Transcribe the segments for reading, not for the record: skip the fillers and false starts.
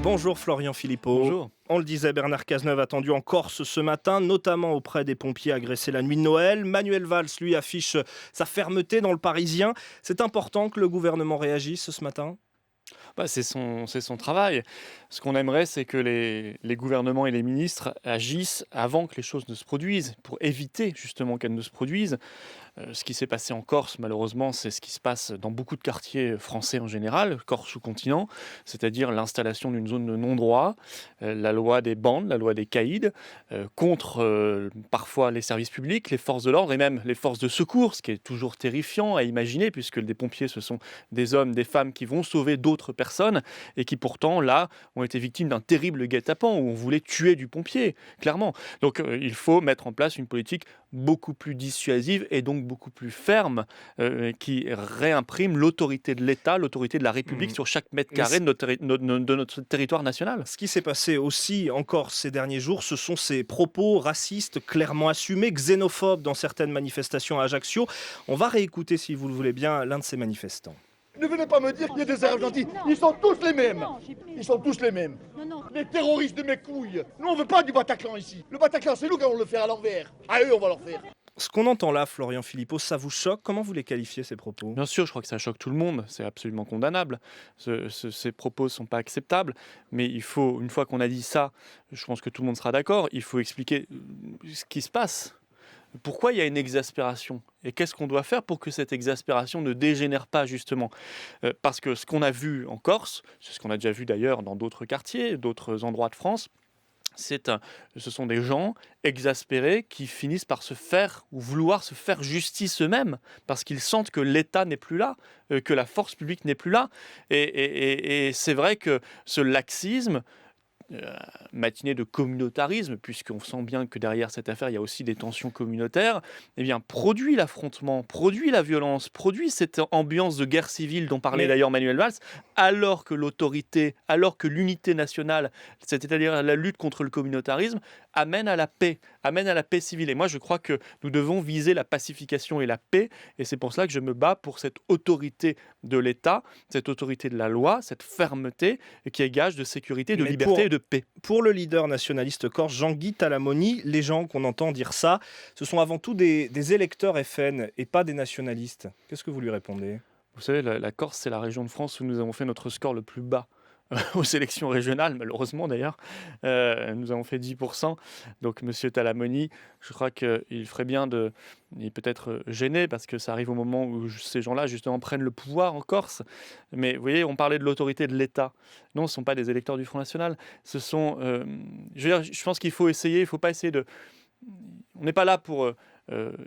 Bonjour Florian Philippot. Bonjour. On le disait, Bernard Cazeneuve attendu en Corse ce matin, notamment auprès des pompiers agressés la nuit de Noël. Manuel Valls, lui, affiche sa fermeté dans le Parisien. C'est important que le gouvernement réagisse ce matin ? C'est son travail. Ce qu'on aimerait, c'est que les gouvernements et les ministres agissent avant que les choses ne se produisent, pour éviter justement qu'elles ne se produisent. Ce qui s'est passé en Corse, malheureusement, c'est ce qui se passe dans beaucoup de quartiers français en général, Corse ou continent, c'est-à-dire l'installation d'une zone de non-droit, la loi des bandes, la loi des caïds, contre parfois les services publics, les forces de l'ordre et même les forces de secours, ce qui est toujours terrifiant à imaginer, puisque les pompiers, ce sont des hommes, des femmes qui vont sauver d'autres personnes et qui pourtant, là, ont été victimes d'un terrible guet-apens où on voulait tuer du pompier, clairement. Donc il faut mettre en place une politique beaucoup plus dissuasive et donc beaucoup plus ferme qui réimprime l'autorité de l'État, l'autorité de la République sur chaque mètre carré de notre territoire national. Ce qui s'est passé aussi en Corse ces derniers jours, ce sont ces propos racistes clairement assumés, xénophobes dans certaines manifestations à Ajaccio. On va réécouter, si vous le voulez bien, l'un de ces manifestants. Ne venez pas me dire qu'il y a des Arabes gentils. Ils sont tous les mêmes. Ils sont tous les mêmes. Les terroristes de mes couilles. Nous, on veut pas du Bataclan ici. Le Bataclan, c'est nous qui allons le faire à l'envers. À eux, on va leur faire. Ce qu'on entend là, Florian Philippot, ça vous choque ? Comment vous les qualifiez, ces propos ? Bien sûr, je crois que ça choque tout le monde, c'est absolument condamnable. Ces propos ne sont pas acceptables, mais il faut, une fois qu'on a dit ça, je pense que tout le monde sera d'accord, il faut expliquer ce qui se passe. Pourquoi il y a une exaspération ? Et qu'est-ce qu'on doit faire pour que cette exaspération ne dégénère pas, justement ? Parce que ce qu'on a vu en Corse, c'est ce qu'on a déjà vu d'ailleurs dans d'autres quartiers, d'autres endroits de France, ce sont des gens exaspérés qui finissent par se faire ou vouloir se faire justice eux-mêmes parce qu'ils sentent que l'État n'est plus là, que la force publique n'est plus là. Et c'est vrai que ce laxisme, matinée de communautarisme, puisqu'on sent bien que derrière cette affaire, il y a aussi des tensions communautaires, eh bien, produit l'affrontement, produit la violence, produit cette ambiance de guerre civile dont parlait d'ailleurs Manuel Valls, alors que l'autorité, alors que l'unité nationale, c'est-à-dire la lutte contre le communautarisme, amène à la paix civile. Et moi, je crois que nous devons viser la pacification et la paix, et c'est pour cela que je me bats pour cette autorité de l'État, cette autorité de la loi, cette fermeté qui est gage de sécurité, de liberté et de paix. Pour le leader nationaliste corse, Jean-Guy Talamoni, les gens qu'on entend dire ça, ce sont avant tout des électeurs FN et pas des nationalistes. Qu'est-ce que vous lui répondez ? Vous savez, la Corse, c'est la région de France où nous avons fait notre score le plus bas aux élections régionales, malheureusement d'ailleurs. Nous avons fait 10%. Donc, M. Talamoni, je crois qu'il ferait bien il est peut-être gêné parce que ça arrive au moment où ces gens-là, justement, prennent le pouvoir en Corse. Mais vous voyez, on parlait de l'autorité de l'État. Non, ce ne sont pas des électeurs du Front National. Ce sont... je pense qu'il faut essayer, il ne faut pas essayer de... On n'est pas là pour...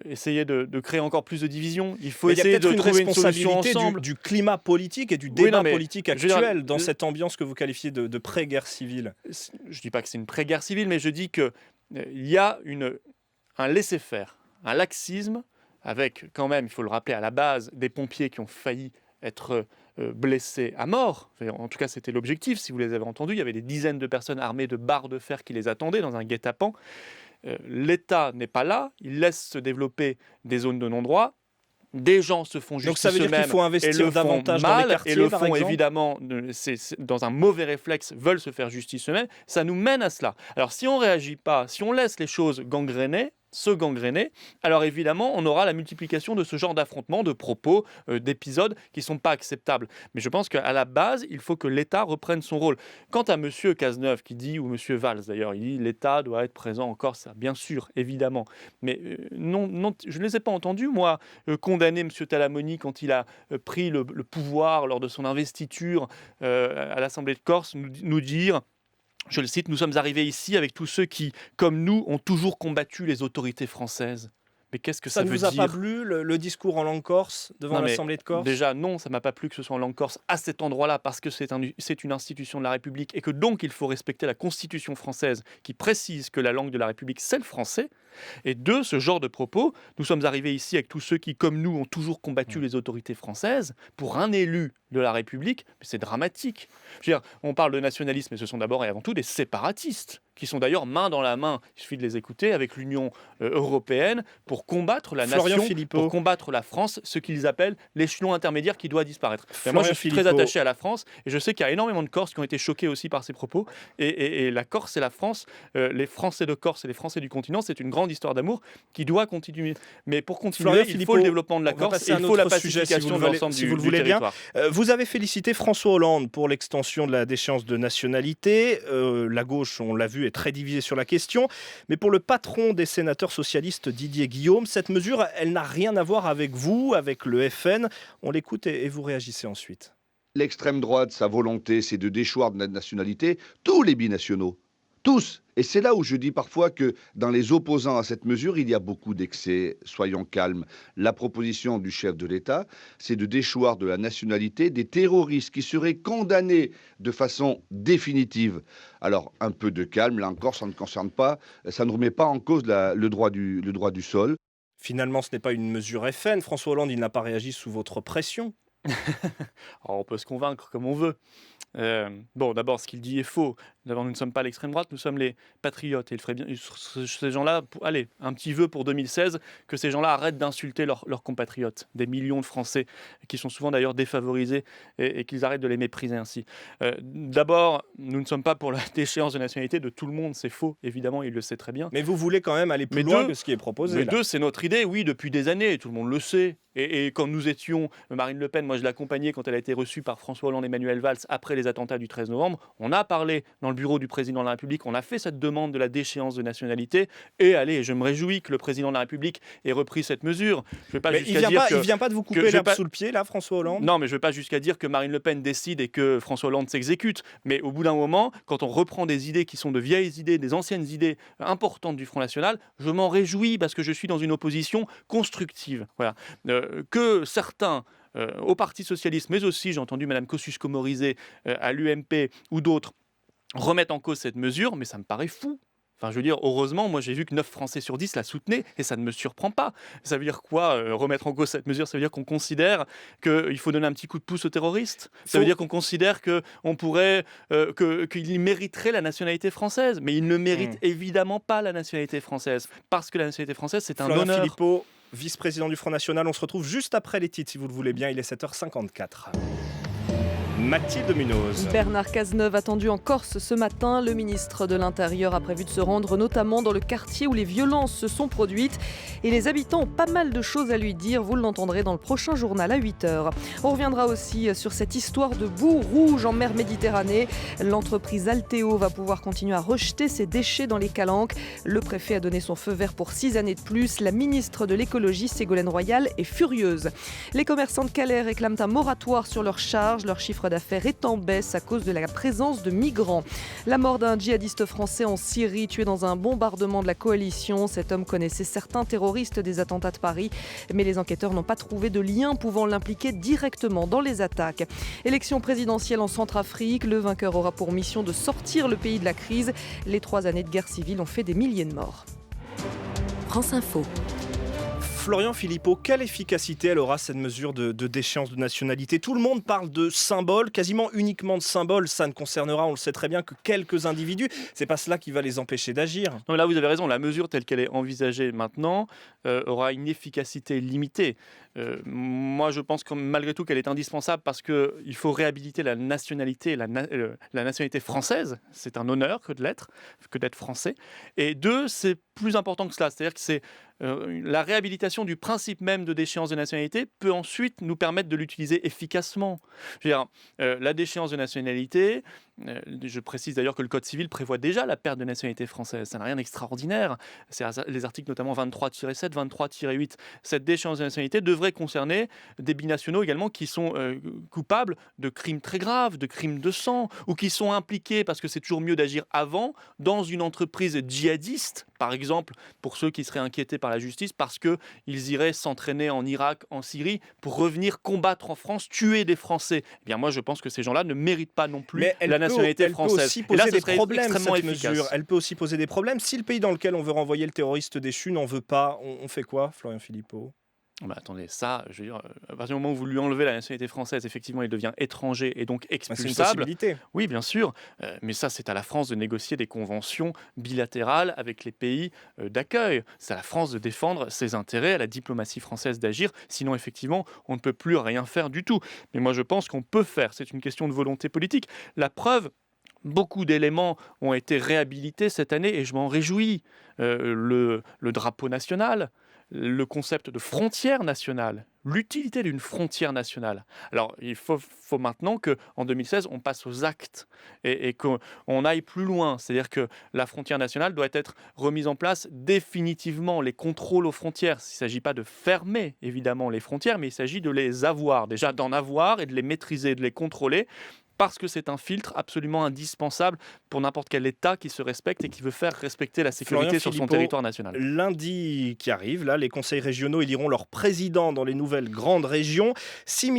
essayer de créer encore plus de divisions. Il faut essayer de trouver une solution ensemble. Du climat politique et du débat politique actuel dans cette ambiance que vous qualifiez de pré-guerre civile. Je ne dis pas que c'est une pré-guerre civile, mais je dis qu'il y a un laisser-faire, un laxisme, avec quand même, il faut le rappeler, à la base, des pompiers qui ont failli être blessés à mort. En tout cas, c'était l'objectif, si vous les avez entendus. Il y avait des dizaines de personnes armées de barres de fer qui les attendaient dans un guet-apens. L'État n'est pas là, il laisse se développer des zones de non-droit. Des gens se font justice eux-mêmes. Donc ça veut dire qu'il faut investir davantage dans les quartiers, et le par font exemple. évidemment, dans un mauvais réflexe, veulent se faire justice eux-mêmes. Ça nous mène à cela. Alors si on ne réagit pas, si on laisse les choses se gangréner, alors évidemment, on aura la multiplication de ce genre d'affrontements, de propos, d'épisodes qui ne sont pas acceptables. Mais je pense qu'à la base, il faut que l'État reprenne son rôle. Quant à M. Cazeneuve qui dit, ou M. Valls d'ailleurs, il dit l'État doit être présent en Corse, bien sûr, évidemment. Mais non, je ne les ai pas entendus, moi, condamner M. Talamoni quand il a pris le pouvoir lors de son investiture à l'Assemblée de Corse, nous dire... Je le cite, nous sommes arrivés ici avec tous ceux qui, comme nous, ont toujours combattu les autorités françaises. Mais qu'est-ce que ça veut dire ? Ça ne vous a pas plu le discours en langue corse devant l'Assemblée de Corse ? Déjà, non, ça ne m'a pas plu que ce soit en langue corse à cet endroit-là parce que c'est une institution de la République et que donc il faut respecter la Constitution française qui précise que la langue de la République, c'est le français. Et deux, ce genre de propos, nous sommes arrivés ici avec tous ceux qui, comme nous, ont toujours combattu les autorités françaises. Pour un élu de la République, c'est dramatique. Je veux dire, on parle de nationalisme, mais ce sont d'abord et avant tout des séparatistes, qui sont d'ailleurs main dans la main, il suffit de les écouter, avec l'Union européenne, pour combattre la nation, pour combattre la France, ce qu'ils appellent l'échelon intermédiaire qui doit disparaître. Moi, je suis très attaché à la France, et je sais qu'il y a énormément de Corses qui ont été choqués aussi par ces propos, et la Corse et la France, les Français de Corse et les Français du continent, c'est une grande histoire d'amour qui doit continuer. Mais pour continuer, il faut le développement de la Corse, et il faut la pacification de l'ensemble du territoire. Vous avez félicité François Hollande pour l'extension de la déchéance de nationalité. La gauche, on l'a vu, est très divisée sur la question. Mais pour le patron des sénateurs socialistes, Didier Guillaume, cette mesure, elle n'a rien à voir avec vous, avec le FN. On l'écoute et vous réagissez ensuite. L'extrême droite, sa volonté, c'est de déchoir de la nationalité tous les binationaux. Tous. Et c'est là où je dis parfois que dans les opposants à cette mesure, il y a beaucoup d'excès. Soyons calmes. La proposition du chef de l'État, c'est de déchoir de la nationalité des terroristes qui seraient condamnés de façon définitive. Alors, un peu de calme, là encore, ça ne concerne pas, ça ne remet pas en cause le droit du sol. Finalement, ce n'est pas une mesure FN. François Hollande, il n'a pas réagi sous votre pression. Alors, on peut se convaincre comme on veut. Bon, d'abord, ce qu'il dit est faux. D'abord, nous ne sommes pas l'extrême droite, nous sommes les patriotes. Et il ferait bien, ces gens-là, allez, un petit vœu pour 2016, que ces gens-là arrêtent d'insulter leurs compatriotes, des millions de Français, qui sont souvent d'ailleurs défavorisés, et qu'ils arrêtent de les mépriser ainsi. D'abord, nous ne sommes pas pour la déchéance de nationalité de tout le monde, c'est faux, évidemment, il le sait très bien. Mais vous voulez quand même aller plus loin que ce qui est proposé. Mais c'est notre idée, oui, depuis des années, tout le monde le sait. Et quand nous étions, Marine Le Pen, moi je l'accompagnais quand elle a été reçue par François Hollande et Manuel Valls après les attentats du 13 novembre, on a parlé dans le bureau du président de la République, on a fait cette demande de la déchéance de nationalité, et allez, je me réjouis que le président de la République ait repris cette mesure. Je vais pas mais il ne vient pas de vous couper l'herbe sous le pied, là, François Hollande? Non, mais je ne vais pas jusqu'à dire que Marine Le Pen décide et que François Hollande s'exécute, mais au bout d'un moment, quand on reprend des idées qui sont de vieilles idées, des anciennes idées importantes du Front National, je m'en réjouis parce que je suis dans une opposition constructive. Voilà. Que certains au Parti Socialiste, mais aussi, j'ai entendu Mme Kosciusko-Morizet à l'UMP ou d'autres, remettent en cause cette mesure, mais ça me paraît fou. Enfin, je veux dire, heureusement, moi j'ai vu que 9 Français sur 10 la soutenaient et ça ne me surprend pas. Ça veut dire quoi, remettre en cause cette mesure? Ça veut dire qu'on considère qu'il faut donner un petit coup de pouce aux terroristes? Ça veut dire qu'on considère qu'on pourrait, qu'il mériterait la nationalité française? Mais il ne mérite évidemment pas la nationalité française, parce que la nationalité française, c'est un honneur. Philippot, vice-président du Front National, on se retrouve juste après les titres, si vous le voulez bien, il est 7h54. Mathilde Munoz. Bernard Cazeneuve attendu en Corse ce matin. Le ministre de l'Intérieur a prévu de se rendre notamment dans le quartier où les violences se sont produites. Et les habitants ont pas mal de choses à lui dire. Vous l'entendrez dans le prochain journal à 8h. On reviendra aussi sur cette histoire de boue rouge en mer Méditerranée. L'entreprise Alteo va pouvoir continuer à rejeter ses déchets dans les calanques. Le préfet a donné son feu vert pour 6 années de plus. La ministre de l'écologie, Ségolène Royal, est furieuse. Les commerçants de Calais réclament un moratoire sur leurs charges. Leur chiffre d'affaires est en baisse à cause de la présence de migrants. La mort d'un djihadiste français en Syrie, tué dans un bombardement de la coalition. Cet homme connaissait certains terroristes des attentats de Paris, mais les enquêteurs n'ont pas trouvé de lien pouvant l'impliquer directement dans les attaques. Élection présidentielle en Centrafrique, le vainqueur aura pour mission de sortir le pays de la crise. Les 3 années de guerre civile ont fait des milliers de morts. France Info. Florian Philippot, quelle efficacité elle aura cette mesure de déchéance de nationalité? Tout le monde parle de symboles, quasiment uniquement de symboles. Ça ne concernera, on le sait très bien, que quelques individus. C'est pas cela qui va les empêcher d'agir. Non, mais là, vous avez raison. La mesure telle qu'elle est envisagée maintenant aura une efficacité limitée. Moi, je pense que malgré tout qu'elle est indispensable parce qu'il faut réhabiliter la nationalité, la nationalité française. C'est un honneur que d'être français. Et 2, c'est plus important que cela. C'est-à-dire que c'est la réhabilitation du principe même de déchéance de nationalité peut ensuite nous permettre de l'utiliser efficacement. Je veux dire, la déchéance de nationalité, je précise d'ailleurs que le Code civil prévoit déjà la perte de nationalité française. Ça n'a rien d'extraordinaire. C'est les articles notamment 23-7, 23-8. Cette déchéance de nationalité devrait concerner des binationaux également qui sont coupables de crimes très graves, de crimes de sang, ou qui sont impliqués, parce que c'est toujours mieux d'agir avant, dans une entreprise djihadiste Par exemple, pour ceux qui seraient inquiétés par la justice, parce qu'ils iraient s'entraîner en Irak, en Syrie, pour revenir combattre en France, tuer des Français. Eh bien, moi, je pense que ces gens-là ne méritent pas non plus la nationalité française. Elle peut aussi poser des problèmes, extrêmement cette efficace. mesure. Elle peut aussi poser des problèmes. Si le pays dans lequel on veut renvoyer le terroriste déchu n'en veut pas, on fait quoi, Florian Philippot ? Attendez, ça, je veux dire, à partir du moment où vous lui enlevez la nationalité française, effectivement, il devient étranger et donc C'est une expulsable. possibilité. Oui, bien sûr, mais ça, c'est à la France de négocier des conventions bilatérales avec les pays d'accueil. C'est à la France de défendre ses intérêts, à la diplomatie française d'agir. Sinon, effectivement, on ne peut plus rien faire du tout. Mais moi, je pense qu'on peut faire. C'est une question de volonté politique. La preuve, beaucoup d'éléments ont été réhabilités cette année et je m'en réjouis. Le drapeau national, le concept de frontière nationale, l'utilité d'une frontière nationale. Alors, il faut maintenant qu'en 2016, on passe aux actes et qu'on aille plus loin. C'est-à-dire que la frontière nationale doit être remise en place définitivement. Les contrôles aux frontières, il ne s'agit pas de fermer, évidemment, les frontières, mais il s'agit de les avoir. Déjà, d'en avoir et de les maîtriser, de les contrôler, parce que c'est un filtre absolument indispensable pour n'importe quel État qui se respecte et qui veut faire respecter la sécurité sur son territoire national. Lundi qui arrive, là, les conseils régionaux éliront leur président dans les nouvelles grandes régions. 6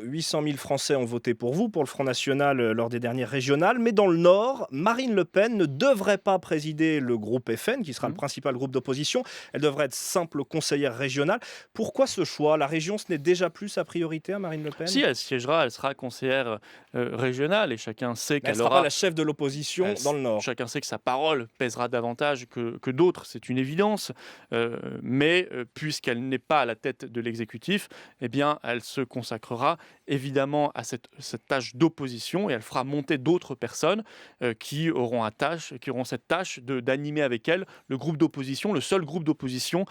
800 000 Français ont voté pour vous, pour le Front National, lors des dernières régionales. Mais dans le Nord, Marine Le Pen ne devrait pas présider le groupe FN, qui sera le principal groupe d'opposition. Elle devrait être simple conseillère régionale. Pourquoi ce choix ? La région, ce n'est déjà plus sa priorité à Marine Le Pen ? Si elle siégera, elle sera conseillère régionale et chacun sait qu'elle sera aura la chef de l'opposition dans le Nord. Chacun sait que sa parole pèsera davantage que d'autres, c'est une évidence. Mais puisqu'elle n'est pas à la tête de l'exécutif, eh bien, elle se consacrera évidemment à cette tâche d'opposition et elle fera monter d'autres personnes qui auront cette tâche d'animer avec elle le groupe d'opposition, le seul groupe d'opposition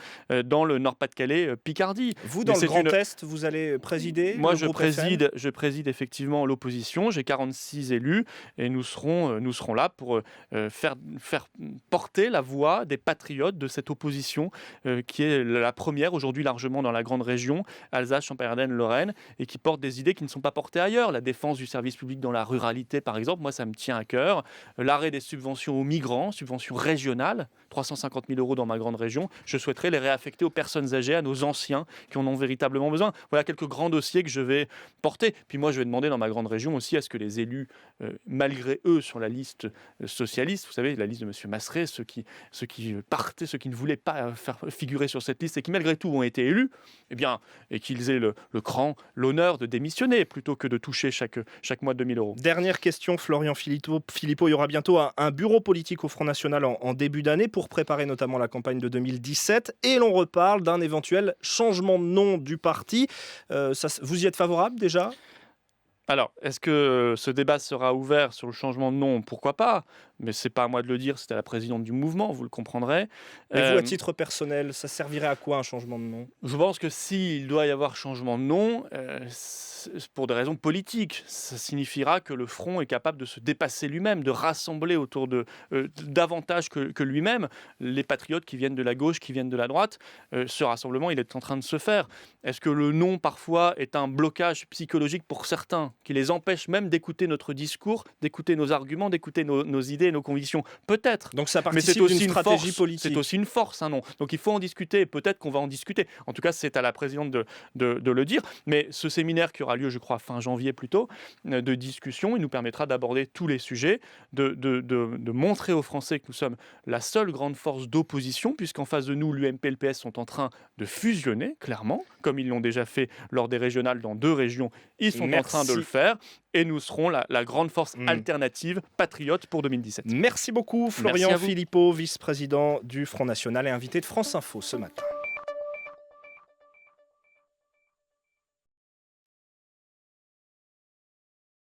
dans le Nord-Pas-de-Calais, Picardie. Vous, dans le Grand Est, vous allez présider Moi, le groupe FN ? je préside effectivement l'opposition. J'ai 46 élus et nous serons là pour faire porter la voix des patriotes de cette opposition qui est la première aujourd'hui largement dans la grande région, Alsace, Champagne-Ardenne, Lorraine, et qui porte des idées qui ne sont pas portées ailleurs. La défense du service public dans la ruralité, par exemple, moi, ça me tient à cœur. L'arrêt des subventions aux migrants, subventions régionales, 350 000 € dans ma grande région. Je souhaiterais les réaffecter aux personnes âgées, à nos anciens qui en ont véritablement besoin. Voilà quelques grands dossiers que je vais porter. Puis moi, je vais demander dans ma grande région aussi à ce que les élus, malgré eux, sur la liste socialiste, vous savez, la liste de M. Masseret, ceux qui partaient, ceux qui ne voulaient pas faire figurer sur cette liste et qui, malgré tout, ont été élus, et qu'ils aient le cran, l'honneur de démissionner plutôt que de toucher chaque mois 2 000 €. Dernière question, Florian Philippot. Il y aura bientôt un bureau politique au Front National en début d'année pour préparer notamment la campagne de 2017 et l'on reparle d'un éventuel changement de nom du parti. Vous y êtes favorable déjà ? Alors, est-ce que ce débat sera ouvert sur le changement de nom ? Pourquoi pas ? Mais ce n'est pas à moi de le dire, c'est à la présidente du mouvement, vous le comprendrez. Mais vous, à titre personnel, ça servirait à quoi un changement de nom ? Je pense que s'il doit y avoir changement de nom, pour des raisons politiques, ça signifiera que le Front est capable de se dépasser lui-même, de rassembler autour de davantage que lui-même les patriotes qui viennent de la gauche, qui viennent de la droite. Ce rassemblement, il est en train de se faire. Est-ce que le nom, parfois, est un blocage psychologique pour certains, qui les empêche même d'écouter notre discours, d'écouter nos arguments, d'écouter nos idées et nos convictions ? Peut-être. Donc ça Mais c'est participe aussi d'une stratégie force, politique. C'est aussi une force, un nom. Donc il faut en discuter, et peut-être qu'on va en discuter. En tout cas, c'est à la présidente de le dire. Mais ce séminaire qui aura lieu, je crois, fin janvier plutôt, de discussion, il nous permettra d'aborder tous les sujets, de montrer aux Français que nous sommes la seule grande force d'opposition, puisqu'en face de nous, l'UMP et le PS sont en train de fusionner, clairement, comme ils l'ont déjà fait lors des régionales dans 2 régions. Ils sont en train de le faire. Et nous serons la grande force alternative patriote pour 2017. Merci beaucoup, Florian Philippot, vice-président du Front National et invité de France Info ce matin.